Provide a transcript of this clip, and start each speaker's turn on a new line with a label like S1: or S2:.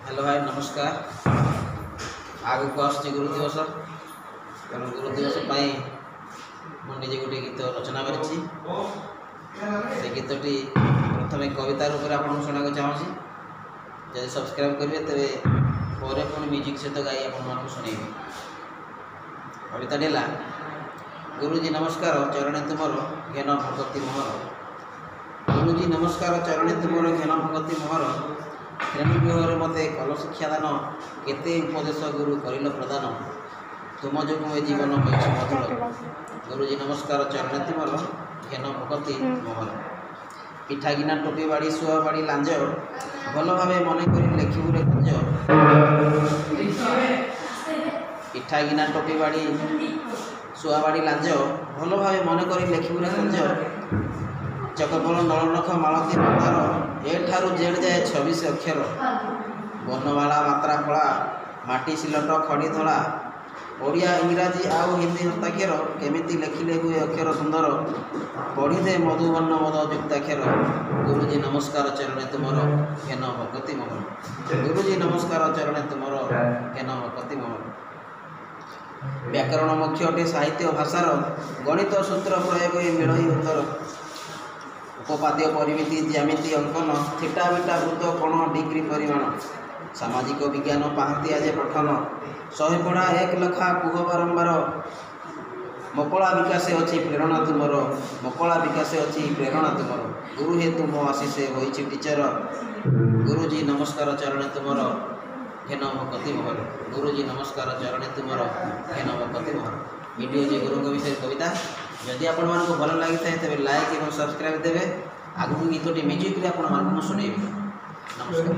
S1: Hello भाई नमस्कार। आग को आस गुरु दिवस तेणु गुरु दिवस मुझे गोटे गीत रचना कर गीतटी प्रथम कविता रूप में आपको शुणा चाहूँगी। जब सब्सक्राइब करेंगे तेरे पुणी म्यूजिक सहित गाई आपको शुणेबी। कविता है गुरुजी नमस्कार चरणे तुमर घेन भगति मोहर। गुरुजी नमस्कार चरणे तुमर घेन भगति मोहर। श्रेणी गृह मते कल शिक्षादान केते उपदेश गुरु करिल प्रदान। तुम जो ए जीवन मधुर। गुरुजी नमस्कार चरणे तुमर घेन भगति मोहर। पिठा गिना टोपी बाड़ी शुआ बाड़ी लांज भल भाव मन कर लेखिबू रे कुंज। पिठा गिना टोपी बाड़ी शुआ बाड़ी लांज भल भाव मन कर लेखिबू रे कुंज। चकबल नलनख मालती मंदार एठारू जेड जाए 26 अक्षर। वर्णमाला मात्रा फला माटी सिलट खड़ी धला। ओडिया इंग्राजी आउ हिंदी हस्ताक्षर केमिति लेखिले हुए अक्षर सुंदर। पढ़ीदे मधुवर्ण मद युक्ताक्षर। गुरुजी नमस्कार चरणे तुमर घेन भगति मोहर। गुरुजी नमस्कार चरणे तुमर घेन भगति मोहर। व्याकरण मुख्य अटे साहित्य भाषार। गणित सूत्र प्रयोग मिलई उत्तर। उपपाद्य परिमिति ज्यामिति अंकन थीटा बीटा वृत्त कोण डिग्री परिमाण। सामाजिक विज्ञान पाहाती आज पठन 100 पढ़ा 1 लखा कुह बारंबार। मकला विकासे अच्छी प्रेरणा तुमर। मकला विकासे अच्छी प्रेरणा तुमर। गुरु हे तुम आशीषे होइछि टीचर। गुरुजी नमस्कार चरणे तुमर घेन भगति मोहर। गुरुजी नमस्कार चरणे तुमर घेन भगति मोहर। वीडियो जे गुरु विषय कविता जदि आपण मानको भल लागि थाए तबे लाइक और सब्सक्राइब देबे। आगु गीतटी म्यूजिक रे आपण मानको सुनेबी। नमस्कार।